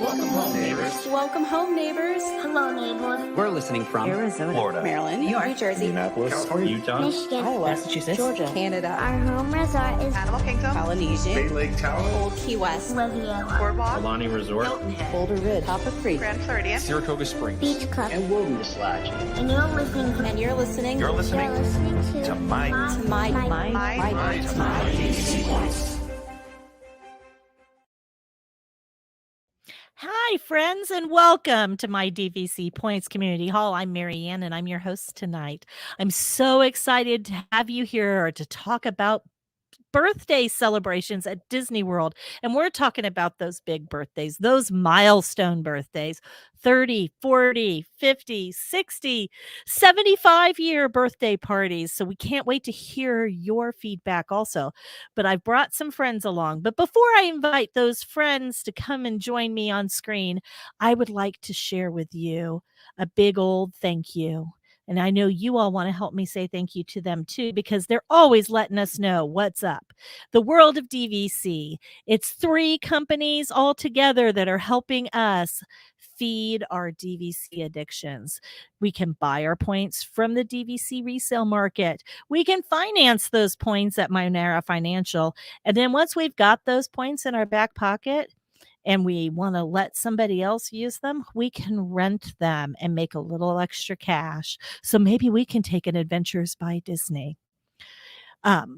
Welcome home, neighbors. Welcome home, neighbors. Hello, neighbors. We're listening from Arizona, Florida, Maryland, New York, New Jersey, Minneapolis, California, Utah, Michigan. Iowa, Massachusetts, Georgia, Canada, Our home resort is Animal Kingdom, Polynesia, Bay Lake Tower, Old Key West, Riviera, Boardwalk, Alani Resort, Boulder Ridge, Copper Creek, Grand Floridian, Saratoga Springs. Beach Club, and Wilderness Lodge. and you're listening to and you're listening You're listening to my Hi, friends, and welcome to my DVC Points Community Hall. I'm Mary Ann, and I'm your host tonight. I'm so excited to have you here to talk about birthday celebrations at Disney World. And we're talking about those big birthdays, those milestone birthdays, 30, 40, 50, 60, 75-year birthday parties. So we can't wait to hear your feedback also. But I've brought some friends along. But before I invite those friends to come and join me on screen, I would like to share with you a big old thank you. And I know you all want to help me say thank you to them too, because they're always letting us know what's up. The world of DVC. It's 3 companies all together that are helping us feed our DVC addictions. We can buy our points from the DVC resale market. We can finance those points at Monera Financial. And then once we've got those points in our back pocket, and we want to let somebody else use them, we can rent them and make a little extra cash. So maybe we can take an Adventures by Disney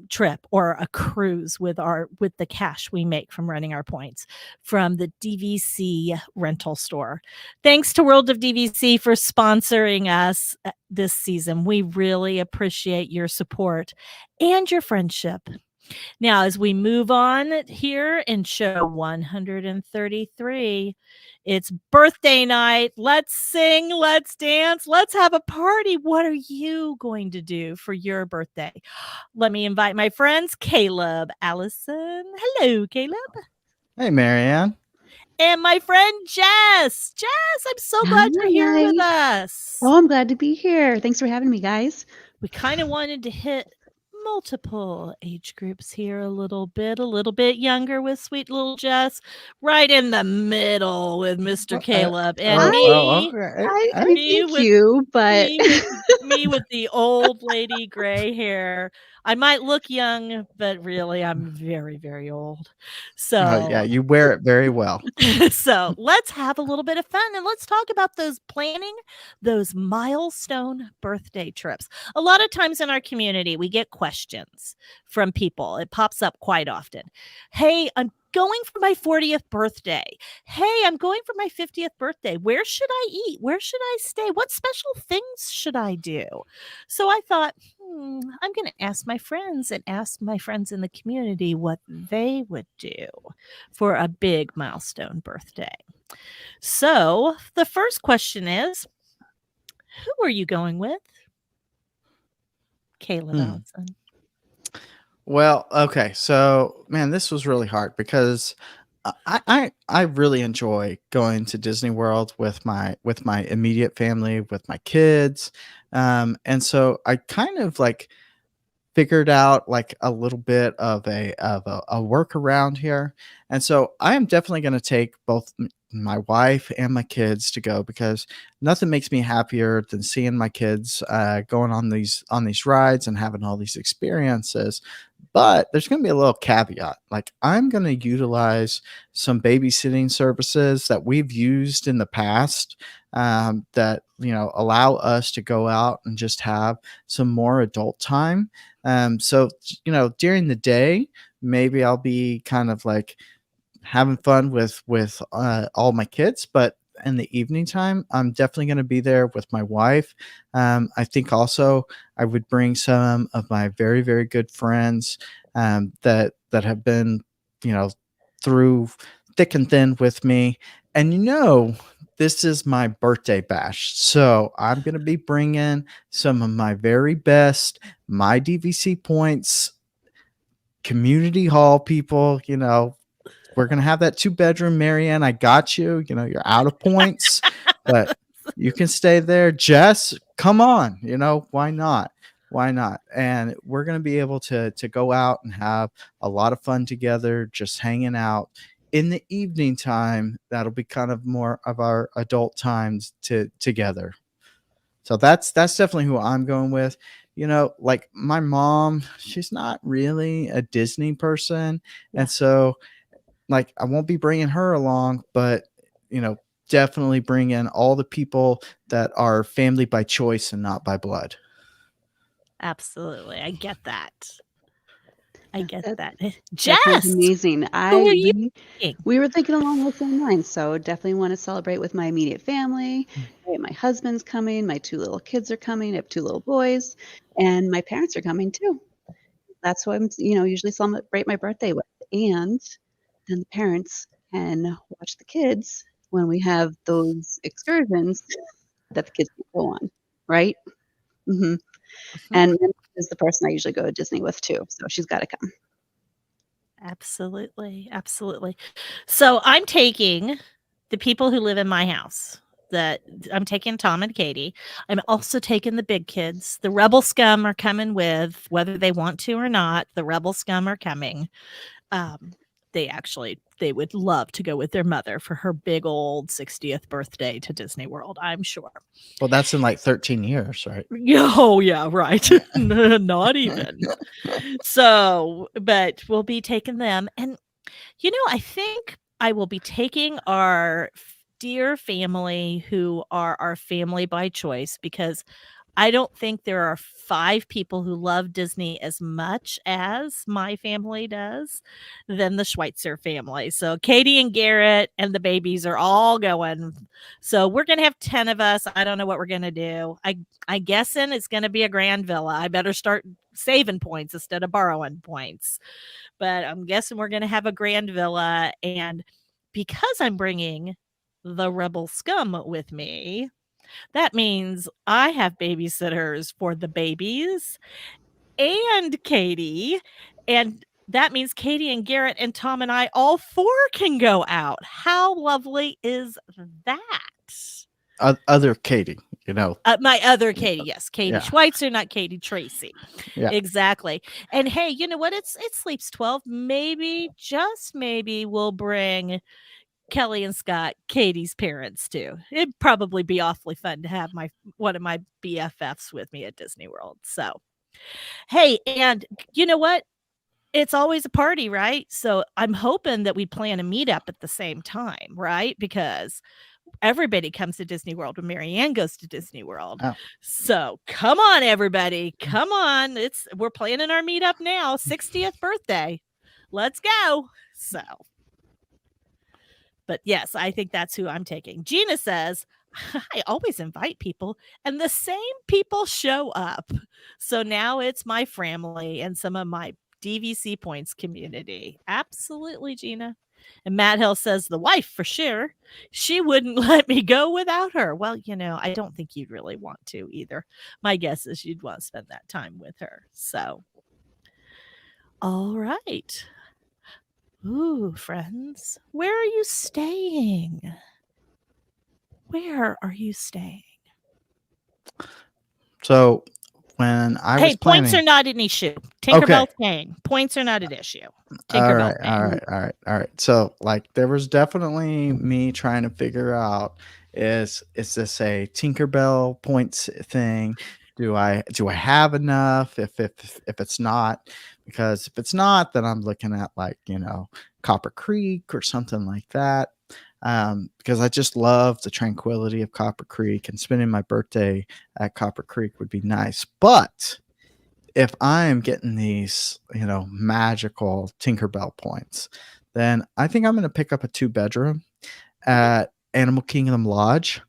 trip or a cruise with the cash we make from renting our points from the DVC rental store. Thanks to World of DVC for sponsoring us this season. We really appreciate your support and your friendship. Now, as we move on here in show 133, it's birthday night. Let's sing, let's dance, let's have a party. What are you going to do for your birthday? Let me invite my friends, Caleb, Allison. Hello, Caleb. Hey, Marianne. And my friend, Jess. Jess, I'm so glad you're here with us. Oh, I'm glad to be here. Thanks for having me, guys. We kind of wanted to hit multiple age groups here a little bit younger with sweet little Jess, right in the middle with Mr. Caleb, and I thank you, but me with the old lady gray hair. I might look young, but really I'm very, very old. So yeah, you wear it very well. So let's have a little bit of fun and let's talk about those milestone birthday trips. A lot of times in our community, we get questions from people. It pops up quite often. Hey, I'm going for my 40th birthday. Hey, I'm going for my 50th birthday. Where should I eat? Where should I stay? What special things should I do? So I thought, I'm going to ask my friends in the community what they would do for a big milestone birthday. So the first question is, who are you going with? Caleb Allison. Well, okay. So, man, this was really hard because I really enjoy going to Disney World with my immediate family, with my kids. And so I kind of like figured out like a little bit of a workaround here. And so I am definitely going to take both my wife and my kids to go, because nothing makes me happier than seeing my kids going on these rides and having all these experiences. But there's going to be a little caveat. Like, I'm going to utilize some babysitting services that we've used in the past that, allow us to go out and just have some more adult time. So, during the day, maybe I'll be kind of like having fun with all my kids, but in the evening time, I'm definitely going to be there with my wife. I think also I would bring some of my very, very good friends that have been, through thick and thin with me. And this is my birthday bash, so I'm going to be bringing some of my very best, my DVC points, community hall people. We're going to have that 2-bedroom. Marianne, I got you. You're out of points, but you can stay there. Jess, come on. Why not? Why not? And we're going to be able to go out and have a lot of fun together, just hanging out in the evening time, that'll be kind of more of our adult times together. So that's definitely who I'm going with. Like my mom, she's not really a Disney person, Yeah. and so like I won't be bringing her along, but you know, definitely bring in all the people that are family by choice and not by blood. Absolutely. I get that. I get That that. that sounds Jess, amazing. who are you thinking? We were thinking along the same lines, so definitely want to celebrate with my immediate family. Right, my husband's coming, my 2 little kids are coming, I have 2 little boys, and my parents are coming too. That's what I'm, usually celebrate my birthday with, and then the parents can watch the kids when we have those excursions that the kids can go on, right? Mhm, Mhm. and Mindy is the person I usually go to Disney with too, so she's gotta come. Absolutely, absolutely. So I'm taking the people who live in my house. That I'm taking Tom and Katie. I'm also taking the big kids. The Rebel Scum are coming with, whether they want to or not. The Rebel Scum are coming. Um, they would love to go with their mother for her big old 60th birthday to Disney World, I'm sure. Well, that's in like 13 years, right? Oh yeah, right. Not even. So, but we'll be taking them. And I think I will be taking our dear family who are our family by choice, because I don't think there are 5 people who love Disney as much as my family does than the Schweitzer family. So Katie and Garrett and the babies are all going. So we're gonna have 10 of us. I don't know what we're gonna do. I guessing it's gonna be a grand villa. I better start saving points instead of borrowing points. But I'm guessing we're gonna have a grand villa, and because I'm bringing the Rebel Scum with me, that means I have babysitters for the babies and Katie, and that means Katie and Garrett and Tom and I, all 4 can go out. How lovely is that? Other Katie, you know. My other Katie, yes, Katie Yeah. Schweitzer, not Katie Tracy. Yeah. Exactly. And hey, you know what? It sleeps 12. Maybe, just maybe, we'll bring Kelly and Scott, Katie's parents too. It'd probably be awfully fun to have one of my BFFs with me at Disney World. So, hey, and you know what? It's always a party, right? So I'm hoping that we plan a meetup at the same time, right? Because everybody comes to Disney World when Marianne goes to Disney World. Oh. So come on, everybody. Come on. We're planning our meetup now. 60th birthday. Let's go. So, but yes, I think that's who I'm taking. Gina says, I always invite people and the same people show up. So now it's my family and some of my DVC points community. Absolutely, Gina. And Matt Hill says the wife for sure. She wouldn't let me go without her. Well, I don't think you'd really want to either. My guess is you'd want to spend that time with her. So, all right. Ooh, friends, where are you staying? Where are you staying? So when I was points planning, are not an issue. Tinkerbell's paying. Points are not an issue. Tinkerbell paying. all right. So like there was definitely me trying to figure out, is this a Tinkerbell points thing? Do I have enough? If it's not, because if it's not, then I'm looking at like, Copper Creek or something like that. Because I just love the tranquility of Copper Creek, and spending my birthday at Copper Creek would be nice. But if I am getting these, magical Tinkerbell points, then I think I'm going to pick up a 2-bedroom at Animal Kingdom Lodge,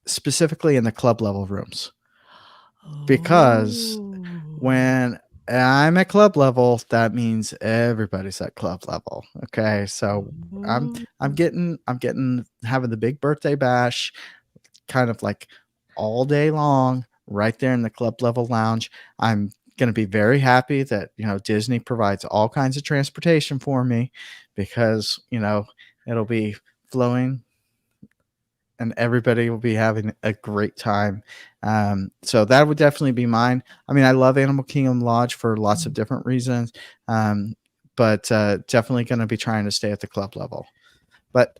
specifically in the club level rooms. Because when I'm at club level, that means everybody's at club level. Okay. So I'm getting having the big birthday bash kind of like all day long right there in the club level lounge. I'm going to be very happy that, Disney provides all kinds of transportation for me, because, it'll be flowing and everybody will be having a great time. So that would definitely be mine. I mean, I love Animal Kingdom Lodge for lots of different reasons. but definitely going to be trying to stay at the club level. But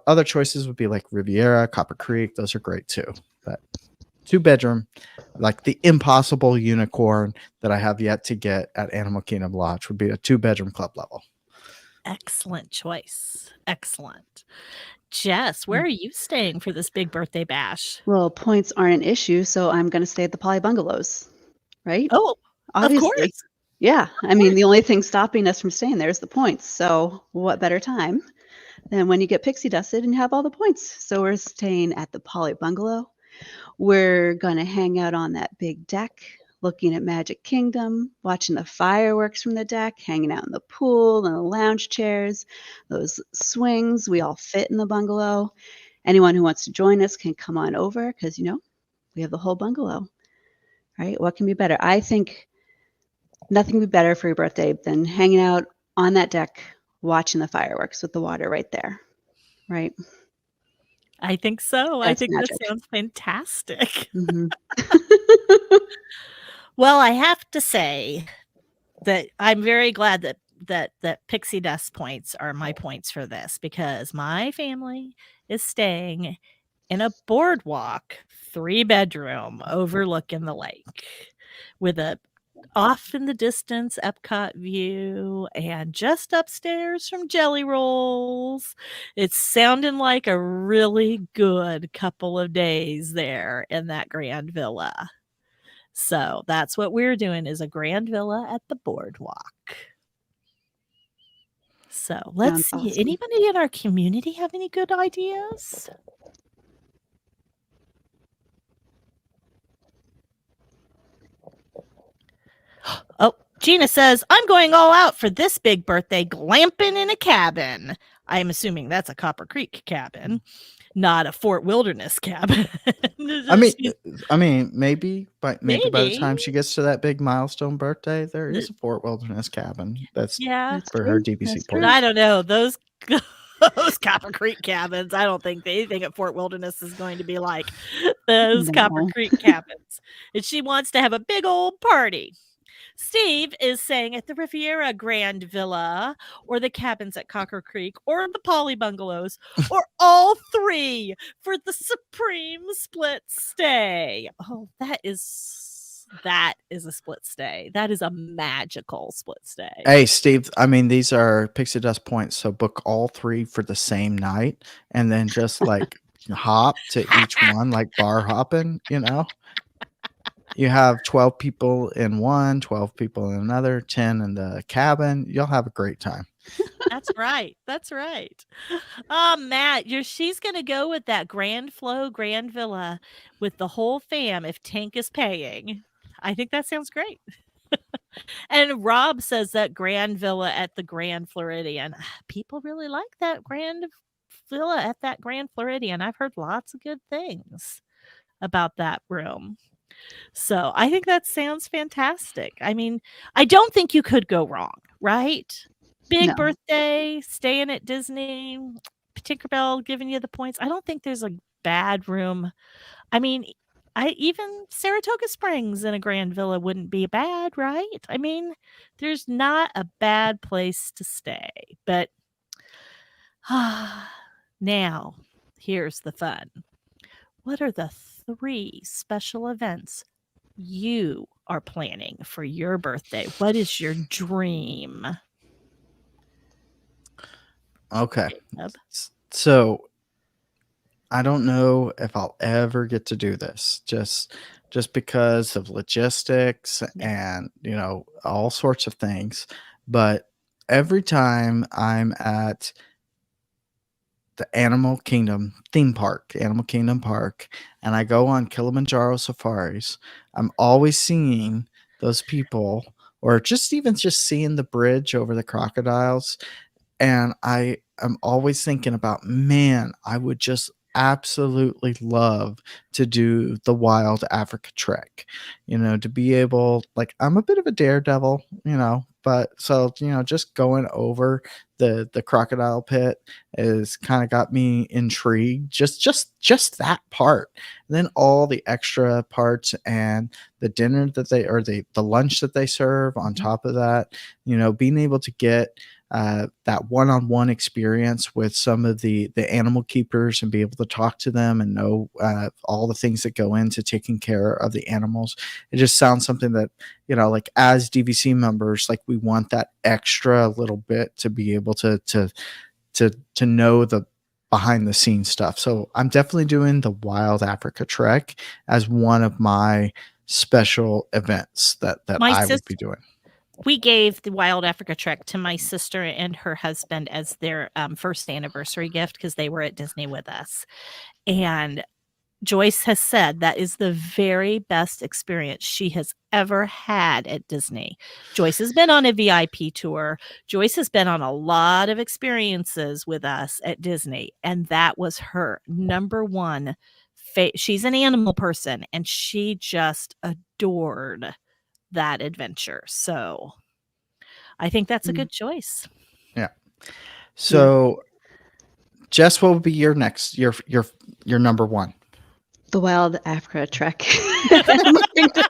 other choices would be like Riviera, Copper Creek. Those are great too. But 2-bedroom, like the impossible unicorn that I have yet to get at Animal Kingdom Lodge would be a 2-bedroom club level. Excellent choice. Excellent. Jess, where are you staying for this big birthday bash? Well, points aren't an issue, so I'm going to stay at the Poly Bungalows, right? Oh, of Obviously. course. Yeah. I mean, the only thing stopping us from staying there is the points. So what better time than when you get pixie dusted and you have all the points? So we're staying at the Poly Bungalow. We're going to hang out on that big deck, looking at Magic Kingdom, watching the fireworks from the deck, hanging out in the pool and the lounge chairs, those swings. We all fit in the bungalow. Anyone who wants to join us can come on over because, we have the whole bungalow, right? What can be better? I think nothing would be better for your birthday than hanging out on that deck, watching the fireworks with the water right there, right? I think so. I That's think magic. that sounds fantastic. Mhm. Well, I have to say that I'm very glad that pixie dust points are my points for this, because my family is staying in a boardwalk 3-bedroom overlooking the lake with a off in the distance Epcot view, and just upstairs from Jelly Rolls. It's sounding like a really good couple of days there in that grand villa. So that's what we're doing, is a grand villa at the boardwalk. So let's Sounds see. awesome. Anybody in our community have any good ideas? Oh, Gina says, I'm going all out for this big birthday, glamping in a cabin. I'm assuming that's a Copper Creek cabin, not a Fort Wilderness cabin. I mean, maybe by the time Maybe. she gets to that big milestone birthday, there is a Fort Wilderness cabin that's Yeah. That's for her true. DVC That's true. points. I don't know. Those Copper Creek cabins, I don't think anything at Fort Wilderness is going to be like those Copper No. Creek cabins. And she wants to have a big old party. Steve is saying at the Riviera Grand Villa, or the cabins at Copper Creek, or the Poly Bungalows, or all three for the supreme split stay. Oh, that is a split stay. That is a magical split stay. Hey, Steve, I mean, these are pixie dust points, so book all 3 for the same night and then just like hop to each one, like bar hopping. You have 12 people in one, 12 people in another, 10 in the cabin. You'll have a great time. That's right. That's right. Matt, she's gonna go with that Grand Flow Grand Villa with the whole fam if Tank is paying. I think that sounds great. And Rob says that Grand Villa at the Grand Floridian. People really like that Grand Villa at that Grand Floridian. I've heard lots of good things about that room. So I think that sounds fantastic. I mean, I don't think you could go wrong, right? Big No. birthday, staying at Disney, Tinkerbell giving you the points. I don't think there's a bad room. I mean, even Saratoga Springs in a Grand Villa wouldn't be bad, right? I mean, there's not a bad place to stay. But now, here's the fun. What are the 3 special events you are planning for your birthday? What is your dream? Okay. Jacob? So I don't know if I'll ever get to do this just because of logistics and, all sorts of things. But every time I'm at the Animal Kingdom theme park, Animal Kingdom Park, and I go on Kilimanjaro safaris, I'm always seeing those people, or just seeing the bridge over the crocodiles. And I am always thinking about, man, I would just absolutely love to do the Wild Africa trek, to be able, like, I'm a bit of a daredevil, But so, just going over the crocodile pit is kind of got me intrigued. Just that part. And then all the extra parts and the dinner that they or the lunch that they serve on top of that, being able to get that one-on-one experience with some of the animal keepers and be able to talk to them and know all the things that go into taking care of the animals. It just sounds something that, like as DVC members, like we want that extra little bit to be able to know the behind the scenes stuff. So I'm definitely doing the Wild Africa Trek as one of my special events that My I would sister- be doing. We gave the Wild Africa Trek to my sister and her husband as their first anniversary gift because they were at Disney with us. And Joyce has said that is the very best experience she has ever had at Disney. Joyce has been on a VIP tour. Joyce has been on a lot of experiences with us at Disney. And that was her number one. She's an animal person and she just adored that adventure. So I think that's a good choice. Yeah. So Jess, what would be your next your number one? The Wild Africa Trek. Animal Kingdom.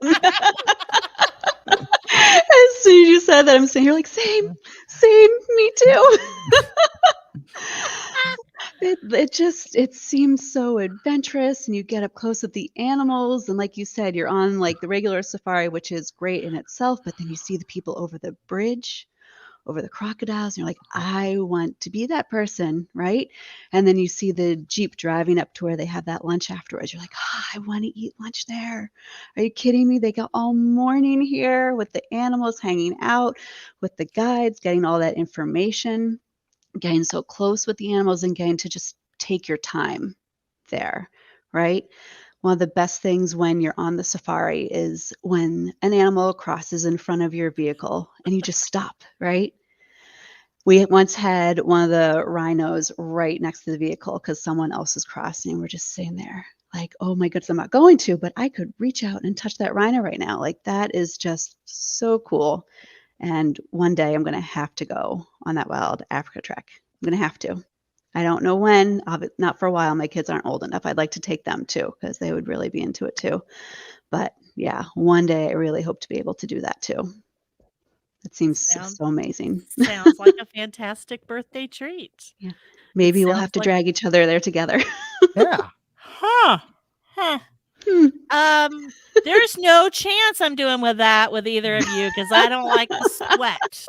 As soon as you said that, I'm sitting here like, same, me too. It seems so adventurous, and you get up close with the animals, and like you said, you're on like the regular safari, which is great in itself, but then you see the people over the bridge, over the crocodiles, and you're like, I want to be that person, right? And then you see the Jeep driving up to where they have that lunch afterwards. You're like, I want to eat lunch there. Are you kidding me? They got all morning here with the animals hanging out, with the guides, getting all that information, getting so close with the animals and getting to just take your time there, right? One of the best things when you're on the safari is when an animal crosses in front of your vehicle and you just stop, right? We once had one of the rhinos right next to the vehicle because someone else is crossing. We're just sitting there like, oh my goodness, I'm not going to, but I could reach out and touch that rhino right now. Like that is just so cool. And one day I'm going to have to go on that Wild Africa Trek. I'm going to have to. I don't know when, not for a while. My kids aren't old enough. I'd like to take them too, because they would really be into it too. But yeah, one day I really hope to be able to do that too. It seems so amazing. Sounds like a fantastic birthday treat. Yeah. Maybe we'll have to drag each other there together. Yeah. Huh. There's no chance I'm doing with either of you because I don't like the sweat.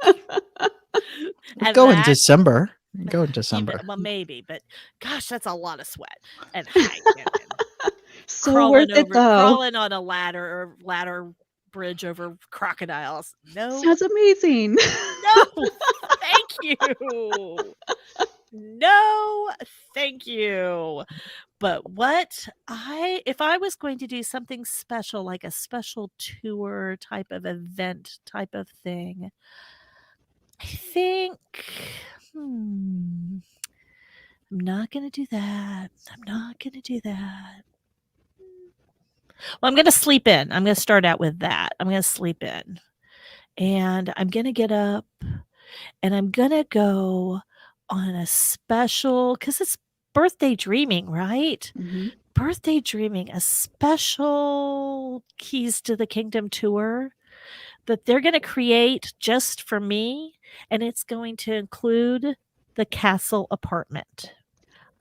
Go in December. Go in December. Well, maybe, but gosh, that's a lot of sweat and hiking. So worth it though. Crawling on a ladder bridge over crocodiles. No. Sounds amazing. No, thank you. No, thank you. But if I was going to do something special, like a special tour type of event type of thing, I think, I'm not going to do that. Well, I'm going to sleep in. I'm going to start out with that. I'm going to sleep in. And I'm going to get up and I'm going to go on a special, because it's birthday dreaming, right? Mm-hmm. Birthday dreaming, a special Keys to the Kingdom tour that they're going to create just for me. And it's going to include the castle apartment.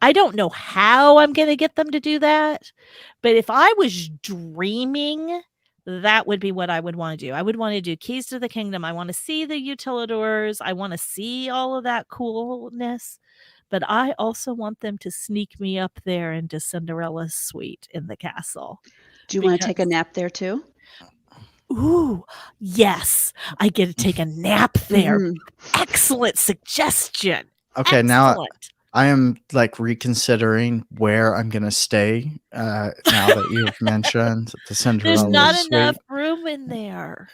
I don't know how I'm going to get them to do that, but if I was dreaming, that would be what I would want to do. I would want to do Keys to the Kingdom. I want to see the utilidors. I want to see all of that coolness, but I also want them to sneak me up there into Cinderella's suite in the castle. Do you want to take a nap there too? Ooh, yes. I get to take a nap there. Mm-hmm. Excellent suggestion. Okay, Excellent. now I am like reconsidering where I'm going to stay now that you've mentioned the Cinderella There's not suite. enough room in there.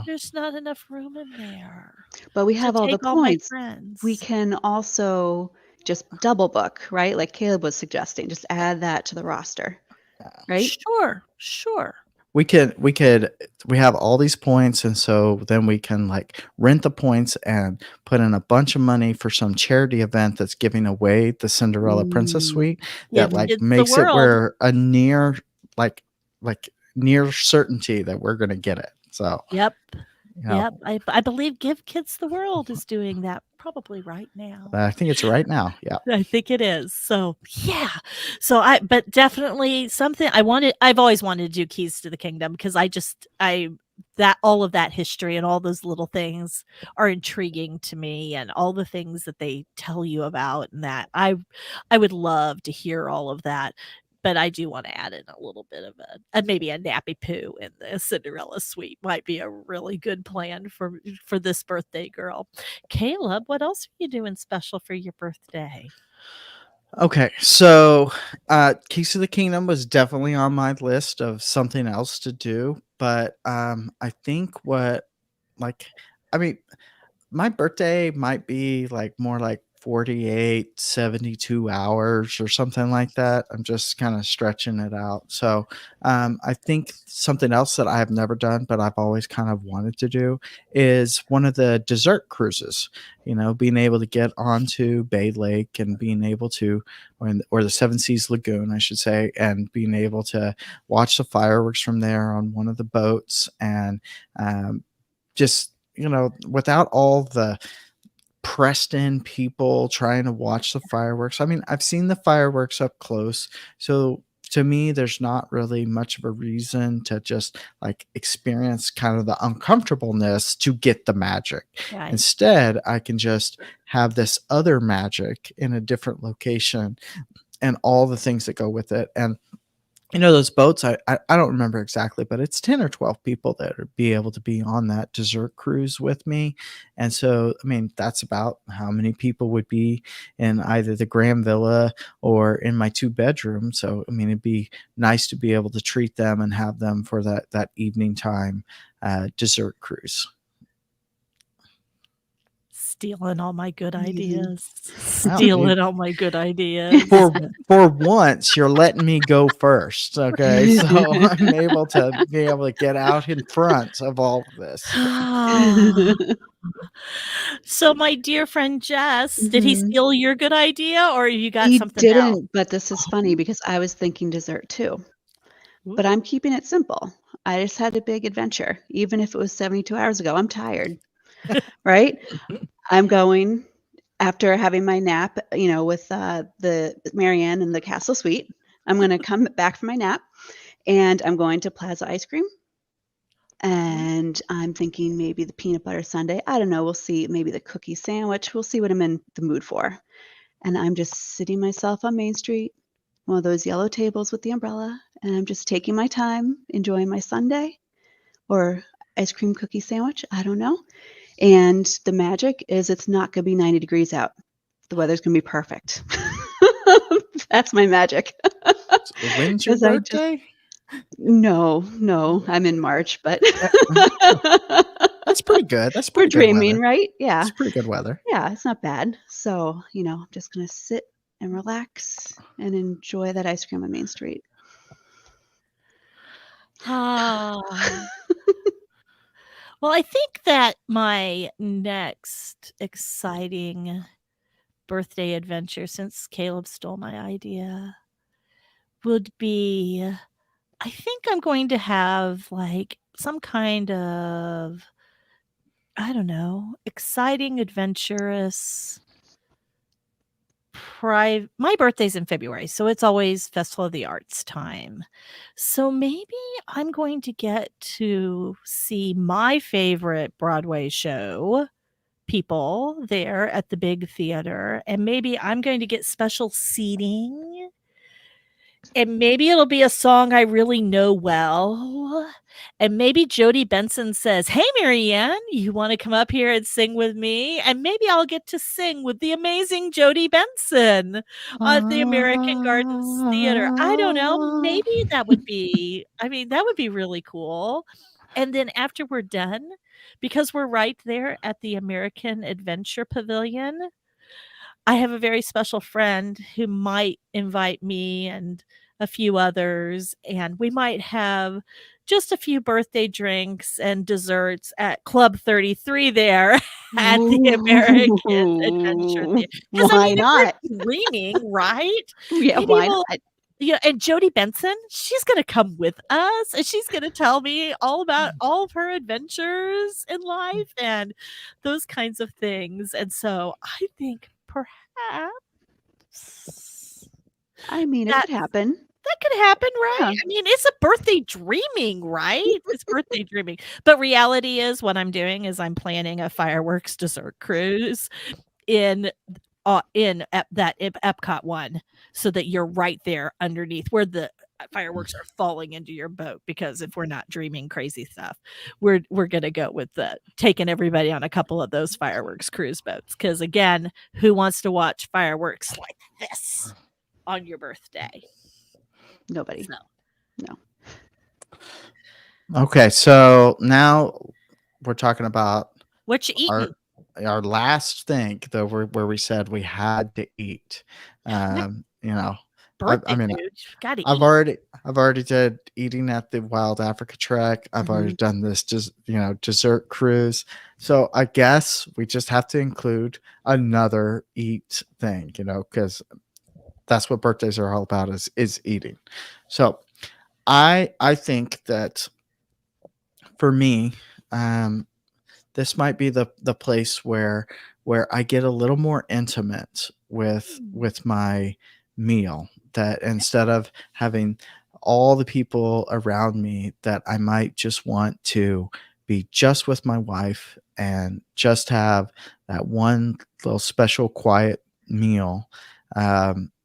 There's not enough room in there. But we have all the points. Friends. We can also just double book, right? Like Caleb was suggesting, just add that to the roster, right? Sure. we have all these points, and so then we can like rent the points and put in a bunch of money for some charity event that's giving away the Cinderella Princess Mm. Suite that Give like kids the makes it world. where a near like near certainty that we're gonna get it. So Yep. you know, Yep. I believe Give Kids the World is doing that probably right now. I think it's right now. Yeah. I think it is. So, yeah. But definitely something I've always wanted to do Keys to the Kingdom because that all of that history and all those little things are intriguing to me and all the things that they tell you about and that I would love to hear all of that. But I do want to add in a little bit of maybe a nappy poo in the Cinderella suite might be a really good plan for this birthday girl. Caleb, what else are you doing special for your birthday? Okay, so Keys to the Kingdom was definitely on my list of something else to do, but I think like, I mean, my birthday might be like more like 48, 72 hours or something like that. I'm just kind of stretching it out. So I think something else that I have never done, but I've always kind of wanted to do is one of the dessert cruises, being able to get onto Bay Lake and being able to, or the Seven Seas Lagoon, I should say, and being able to watch the fireworks from there on one of the boats and just without all the pressed in people trying to watch the fireworks. I mean, I've seen the fireworks up close. So to me, there's not really much of a reason to just like experience kind of the uncomfortableness to get the magic. Right. Instead, I can just have this other magic in a different location and all the things that go with it. And those boats, I don't remember exactly, but it's 10 or 12 people that would be able to be on that dessert cruise with me. And so, I mean, that's about how many people would be in either the Grand Villa or in my 2 bedroom. So, I mean, it'd be nice to be able to treat them and have them for that evening time dessert cruise. Stealing all my good Amazing. ideas. Wow, Stealing all my good ideas. for once, you're letting me go first. Okay. So I'm able to get out in front of all of this. So my dear friend Jess, did he Mhm. steal your good idea or you got He something else? didn't, but this is funny because I was thinking dessert too. But I'm keeping it simple. I just had a big adventure. Even if it was 72 hours ago, I'm tired, right? I'm going after having my nap, with the Marianne and the Castle Suite. I'm going to come back from my nap and I'm going to Plaza Ice Cream. And I'm thinking maybe the peanut butter sundae. I don't know. We'll see. Maybe the cookie sandwich. We'll see what I'm in the mood for. And I'm just sitting myself on Main Street, one of those yellow tables with the umbrella, and I'm just taking my time, enjoying my sundae or ice cream cookie sandwich. I don't know. And the magic is it's not going to be 90 degrees out. The weather's going to be perfect. That's my magic. So when's your 'Cause I just birthday? No, I'm in March, but That's pretty good. That's we're pretty good dreaming, weather. right? Yeah. It's pretty good weather. Yeah, it's not bad. So, I'm just gonna sit and relax and enjoy that ice cream on Main Street. Ah. Well, I think that my next exciting birthday adventure, since Caleb stole my idea, would be I think I'm going to have like some kind of, I don't know, exciting, adventurous my birthday's in February, so it's always Festival of the Arts time. So maybe I'm going to get to see my favorite Broadway show, People, there at the big theater, and maybe I'm going to get special seating. And maybe it'll be a song I really know well. And maybe Jody Benson says, "Hey, Marianne, you want to come up here and sing with me?" And maybe I'll get to sing with the amazing Jody Benson at the American Gardens Theater. I don't know. Maybe that would be, that would be really cool. And then after we're done, because we're right there at the American Adventure Pavilion, I have a very special friend who might invite me and a few others, and we might have just a few birthday drinks and desserts at Club 33 there at the American Adventure Ooh, Theater. Because I why mean, if not? we're dreaming, right? Yeah, Maybe why we'll not? yeah, and Jody Benson, she's gonna come with us, and she's gonna tell me all about all of her adventures in life and those kinds of things. And so I think perhaps I mean, it that could happen. that could happen, right? Yeah. I mean, it's a birthday dreaming, right? It's birthday dreaming. But reality is what I'm doing is I'm planning a fireworks dessert cruise in Epcot one, so that you're right there underneath where the fireworks are falling into your boat. Because if we're not dreaming crazy stuff, we're gonna go with the taking everybody on a couple of those fireworks cruise boats. Because again, who wants to watch fireworks like this on your birthday? Nobody. So No. Okay, so now we're talking about what you eating? our last thing, though, where we said we had to eat. You know, Birthday I mean, food. Gotta I've eat. already did eating at the Wild Africa Trek. I've already done this just dessert cruise. So I guess we just have to include another eat thing, because that's what birthdays are all about is eating. So I think that for me, this might be the place where I get a little more intimate with my meal. That instead of having all the people around me, that I might just want to be just with my wife and just have that one little special quiet meal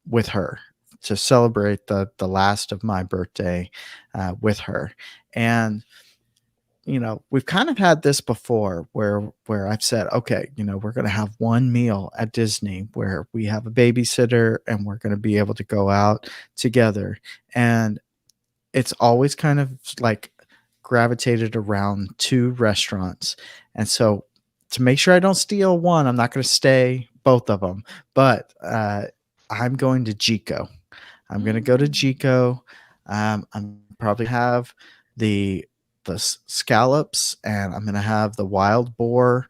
with her to celebrate the last of my birthday with her. And we've kind of had this before where I've said, okay, we're going to have one meal at Disney where we have a babysitter and we're going to be able to go out together. And it's always kind of like gravitated around two restaurants. And so to make sure I don't steal one, I'm not going to stay both of them, but I'm going to Jico. I'm going to go to Jico. I'm probably have the scallops, and I'm going to have the wild boar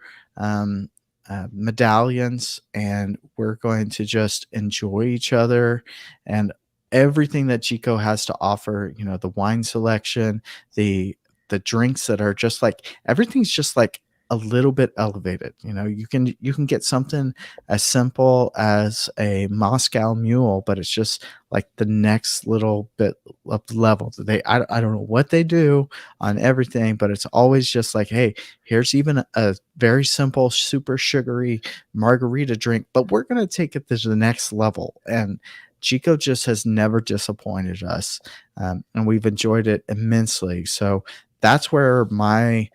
medallions, and we're going to just enjoy each other and everything that Chico has to offer. The wine selection, the drinks that are just like, everything's just like a little bit elevated. You can get something as simple as a Moscow Mule, but it's just like the next little bit of level. I don't know what they do on everything, but it's always just like, hey, here's even a very simple, super sugary margarita drink, but we're going to take it to the next level. And Chico just has never disappointed us, and we've enjoyed it immensely. So that's where my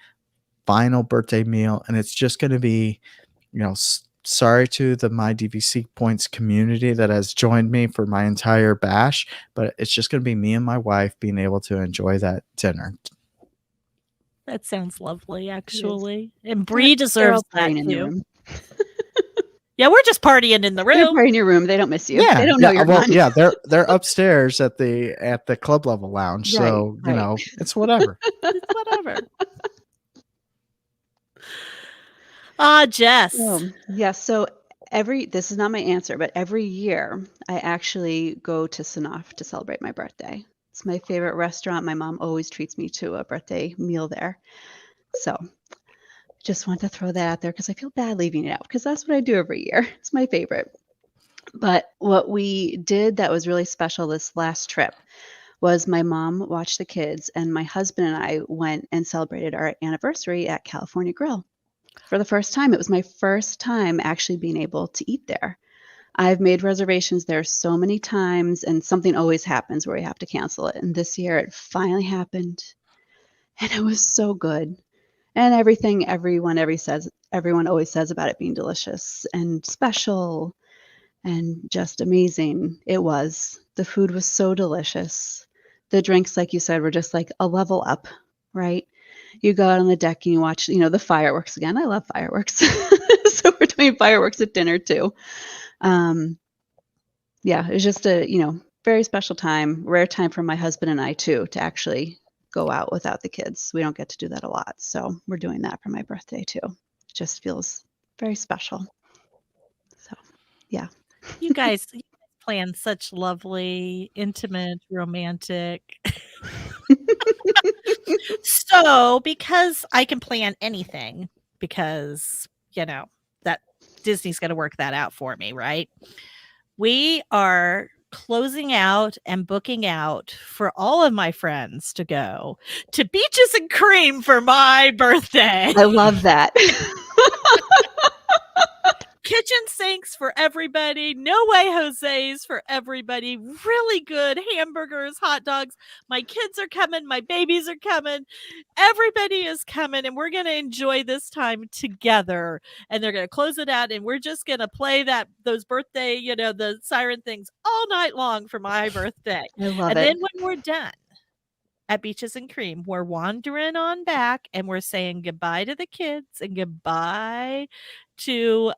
final birthday meal, and it's just going to be, sorry to the My DVC Points community that has joined me for my entire bash, but it's just going to be me and my wife being able to enjoy that dinner. That sounds lovely, actually. And Bree deserves that too. Yeah, we're just partying in the room. They're partying in your room. They don't miss you. Yeah, they don't know you're gone. Yeah, they're upstairs at the club level lounge. Right, so right. it's whatever. It's whatever. Jess. Yeah. So this is not my answer, but every year I actually go to Sanaf to celebrate my birthday. It's my favorite restaurant. My mom always treats me to a birthday meal there. So just want to throw that out there because I feel bad leaving it out, because that's what I do every year. It's my favorite. But what we did that was really special this last trip was my mom watched the kids, and my husband and I went and celebrated our anniversary at California Grill. For the first time. It was my first time actually being able to eat there. I've made reservations there so many times, and something always happens where we have to cancel it. And this year it finally happened, and it was so good. And everything everyone always says about it being delicious and special and just amazing. It was. The food was so delicious. The drinks, like you said, were just like a level up, right? You go out on the deck and you watch, the fireworks again. I love fireworks. So we're doing fireworks at dinner too. Yeah, it was just a, very special time, rare time for my husband and I too to actually go out without the kids. We don't get to do that a lot. So we're doing that for my birthday too. It just feels very special. So, yeah. You guys plan such lovely, intimate, romantic. So, because I can plan anything, because, that Disney's gonna work that out for me, right? We are closing out and booking out for all of my friends to go to Beaches and Cream for my birthday. I love that. Kitchen sinks for everybody. No way Jose's for everybody. Really good hamburgers, hot dogs. My kids are coming. My babies are coming. Everybody is coming, and we're going to enjoy this time together. And they're going to close it out, and we're just going to play those birthday, the siren things all night long for my birthday. I love And it. then when we're done at Beaches and Cream, we're wandering on back, and we're saying goodbye to the kids and goodbye to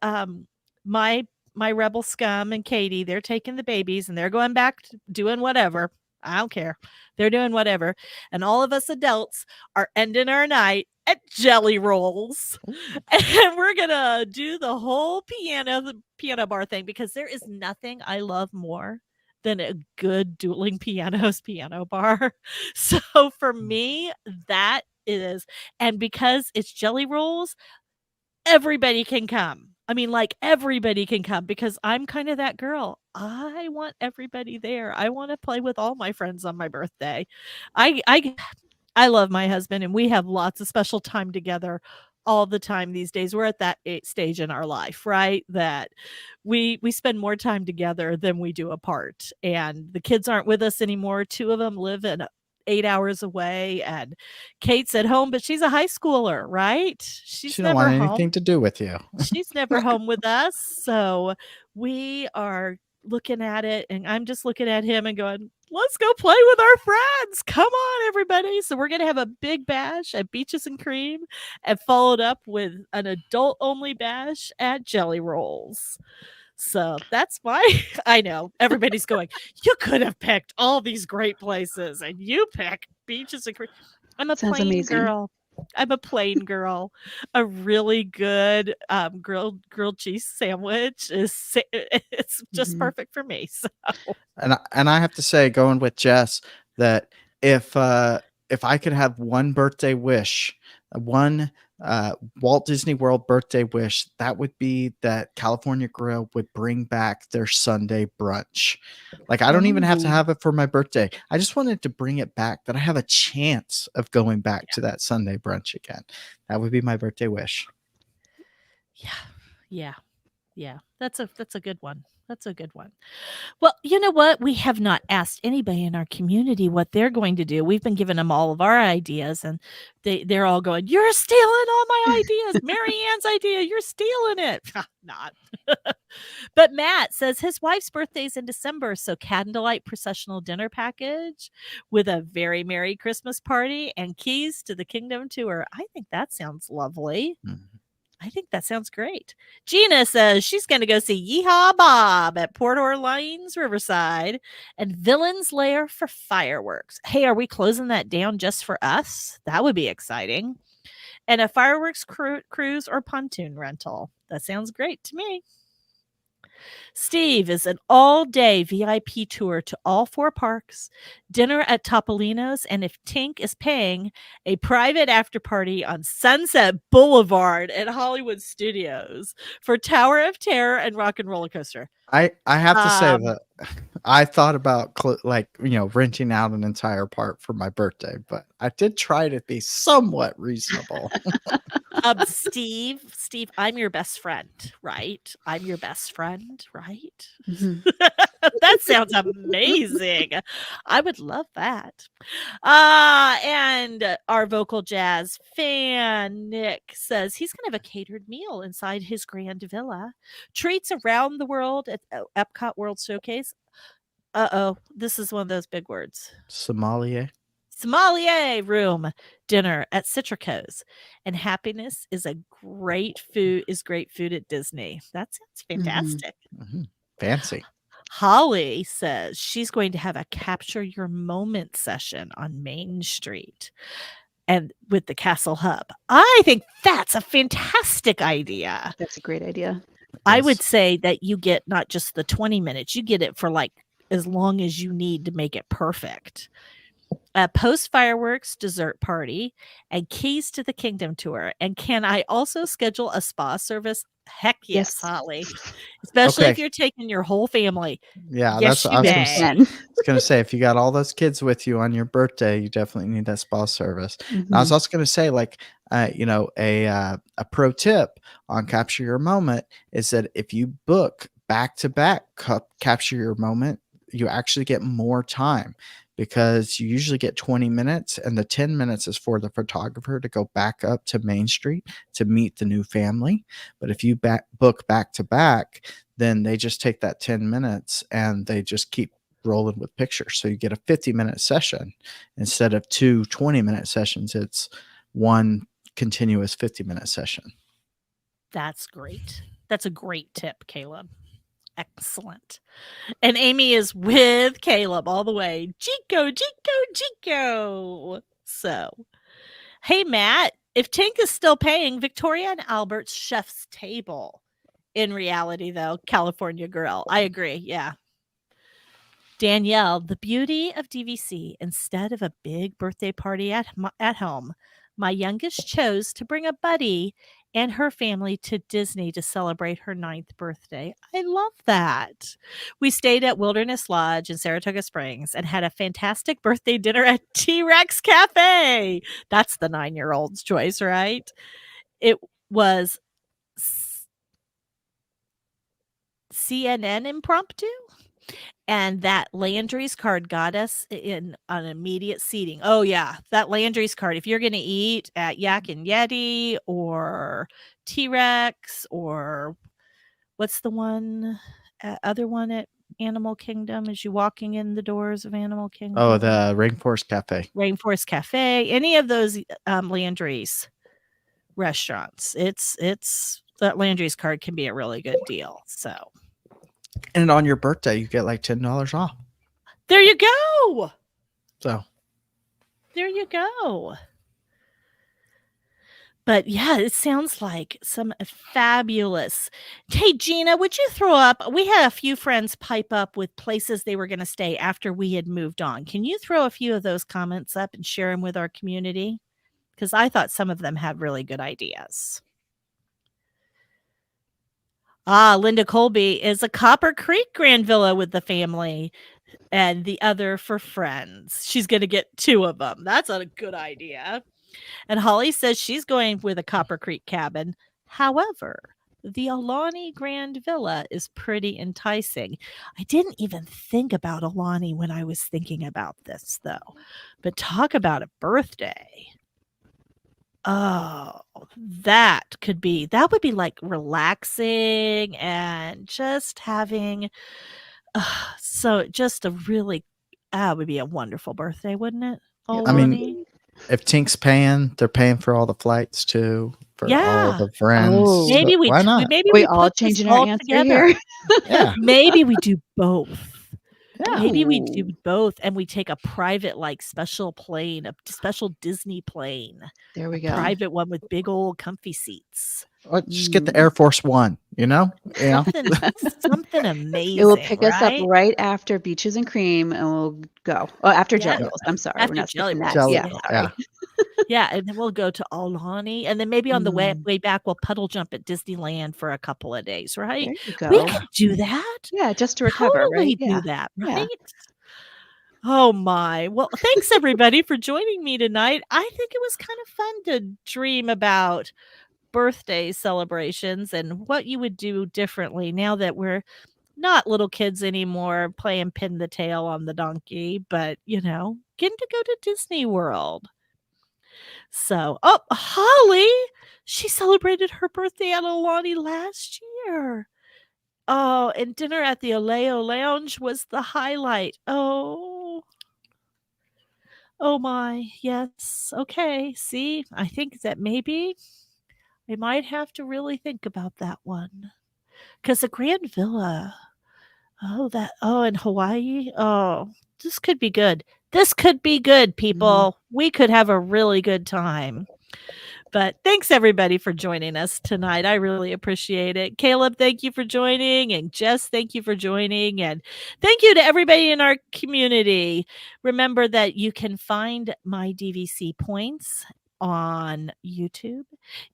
my rebel scum and Katie. They're taking the babies and they're going back to doing whatever. I don't care. They're doing whatever. And all of us adults are ending our night at Jelly Rolls. And we're gonna do the whole piano bar thing, because there is nothing I love more than a good dueling pianos piano bar. So for me, that is, and because it's Jelly Rolls, everybody can come. I mean, like, everybody can come, because I'm kind of that girl. I want everybody there. I want to play with all my friends on my birthday. I love my husband, and we have lots of special time together all the time these days. We're at that stage in our life, right? That we spend more time together than we do apart. And the kids aren't with us anymore. 2 of them live in 8 hours away, and Kate's at home, but she's a high schooler, right? She's She don't never want home. anything to do with you. She's never home with us. So we are looking at it, and I'm just looking at him and going, let's go play with our friends. Come on, everybody. So we're going to have a big bash at Beaches and Cream, and followed up with an adult only bash at Jelly Rolls. So that's why I know everybody's going, you could have picked all these great places, and you pick Beaches and Cream. I'm a Sounds plain amazing. girl. I'm a plain girl. A really good grilled cheese sandwich it's just perfect for me. So And I have to say, going with Jess, that if I could have one birthday wish, one Walt Disney World birthday wish, that would be that California Grill would bring back their Sunday brunch. Like, I don't even have to have it for my birthday. I just wanted to bring it back, that I have a chance of going back to that Sunday brunch again. That would be my birthday wish. Yeah. That's a good one. That's a good one. Well, you know what? We have not asked anybody in our community what they're going to do. We've been giving them all of our ideas, and they're all going, "You're stealing all my ideas. Mary Ann's idea, you're stealing it." Not. But Matt says his wife's birthday's in December, so candlelight processional dinner package with a very merry Christmas party and keys to the Kingdom tour. I think that sounds lovely. I think that sounds great. Gina says she's going to go see Yeehaw Bob at Port Orleans Riverside and Villain's Lair for fireworks. Hey, are we closing that down just for us? That would be exciting. And a fireworks cruise or pontoon rental. That sounds great to me. Steve is an all-day VIP tour to all 4 parks, dinner at Topolino's, and if Tink is paying, a private after party on Sunset Boulevard at Hollywood Studios for Tower of Terror and Rock and Roller Coaster. I have to say that I thought about renting out an entire park for my birthday, but I did try to be somewhat reasonable. Steve, I'm your best friend, right? I'm your best friend, right? That sounds amazing. I would love that. And our vocal jazz fan, Nick, says he's going to have a catered meal inside his grand villa. Treats around the world at Epcot World Showcase. This is one of those big words. Sommelier room dinner at Citrico's, and happiness is great food at Disney. That sounds fantastic. Fancy. Holly says she's going to have a capture your moment session on Main Street and with the Castle Hub. I think that's a fantastic idea. That's a great idea. I would Yes. say that you get not just the 20 minutes, you get it for like as long as you need to make it perfect. A post fireworks dessert party and keys to the kingdom tour. And can I also schedule a spa service? Heck yes, Yes. Holly. Especially if Okay. you're taking your whole family. Yeah, Yes, that's you I was Yes, gonna may. say. then. I was gonna say if you got all those kids with you on your birthday, you definitely need that spa service. And I was Mhm. also gonna say, like, a pro tip on capture your moment is that if you book back to back capture your moment, you actually get more time because you usually get 20 minutes, and the 10 minutes is for the photographer to go back up to Main Street to meet the new family. But if you book back to back, then they just take that 10 minutes and they just keep rolling with pictures. So you get a 50-minute session instead of two 20-minute sessions. It's one continuous 50-minute session. That's great. That's a great tip, Caleb. Excellent. And Amy is with Caleb all the way. Chico, Chico, Chico. So, hey, Matt, if Tink is still paying, Victoria and Albert's chef's table. In reality, though, California girl. I agree. Yeah. Danielle, the beauty of DVC, instead of a big birthday party at home, my youngest chose to bring a buddy and her family to Disney to celebrate her 9th birthday. I love that. We stayed at Wilderness Lodge in Saratoga Springs and had a fantastic birthday dinner at T-Rex Cafe. That's the 9-year-old's choice, right? It was CNN impromptu. And that Landry's card got us in an immediate seating. Oh, yeah. That Landry's card. If you're going to eat at Yak and Yeti or T-Rex or what's the other one at Animal Kingdom as you walking in the doors of Animal Kingdom? Oh, the Rainforest Cafe. Rainforest Cafe. Any of those Landry's restaurants. It's that Landry's card can be a really good deal. So And on your birthday, you get like $10 off. there you go. So There you go. But yeah, it sounds like some fabulous. Hey, Gina, would you throw up? We had a few friends pipe up with places they were going to stay after we had moved on. Can you throw a few of those comments up and share them with our community? Because I thought some of them had really good ideas. Linda Colby is a Copper Creek Grand Villa with the family and the other for friends. She's going to get 2 of them. That's a good idea. And Holly says she's going with a Copper Creek cabin. However, the Alani Grand Villa is pretty enticing. I didn't even think about Alani when I was thinking about this, though. But talk about a birthday. Oh, that would be like relaxing and just having so just a really would be a wonderful birthday, wouldn't it? It I would mean, Alani? be. if Tink's paying, they're paying for all the flights too, for all Yeah. the friends. Oh. So Maybe why not? We we all put this changing our all answer together. here. Yeah. Maybe we do both. Yeah. Maybe we do Ooh. both and we take a private, like, special plane, a special Disney plane, There we a go. private one with big old comfy seats. Or just get the Air Force One, you know? Something amazing, It will pick us up right? right after Beaches and Cream, and we'll go. Oh, after Yeah. Jelly Rolls. I'm sorry, we're After not Jelly skipping that. Rolls, Yeah, Jelly, sorry. Yeah, and then we'll go to Alani, and then maybe on the way Mm. way back, we'll puddle jump at Disneyland for a couple of days, right? There you We go. could do that. Yeah, just to recover, Totally right? do Yeah. that, Yeah. right? Oh my. Well, thanks everybody for joining me tonight. I think it was kind of fun to dream about birthday celebrations and what you would do differently now that we're not little kids anymore playing pin the tail on the donkey, but getting to go to Disney World. So, Holly, she celebrated her birthday at Alani last year. Oh, and dinner at the Aleo Lounge was the highlight. Oh my. Yes. Okay. See, I think that maybe I might have to really think about that one. Because the Grand Villa, Oh, in Hawaii. Oh, this could be good. This could be good, people. We could have a really good time. But thanks everybody for joining us tonight. I really appreciate it. Caleb, thank you for joining. And Jess, thank you for joining. And thank you to everybody in our community. Remember that you can find my DVC points on YouTube.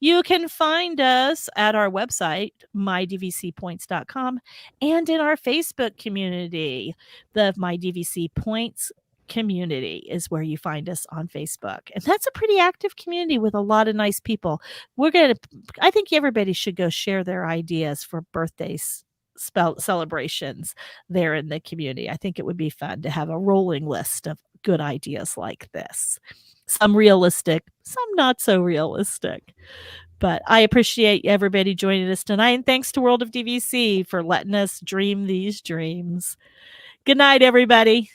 You can find us at our website, mydvcpoints.com, and in our Facebook community, the My DVC Points community is where you find us on Facebook. And that's a pretty active community with a lot of nice people. I think everybody should go share their ideas for birthdays celebrations there in the community. I think it would be fun to have a rolling list of good ideas like this. Some realistic, some not so realistic. But I appreciate everybody joining us tonight. And thanks to World of DVC for letting us dream these dreams. Good night, everybody.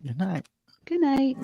Good night. Good night.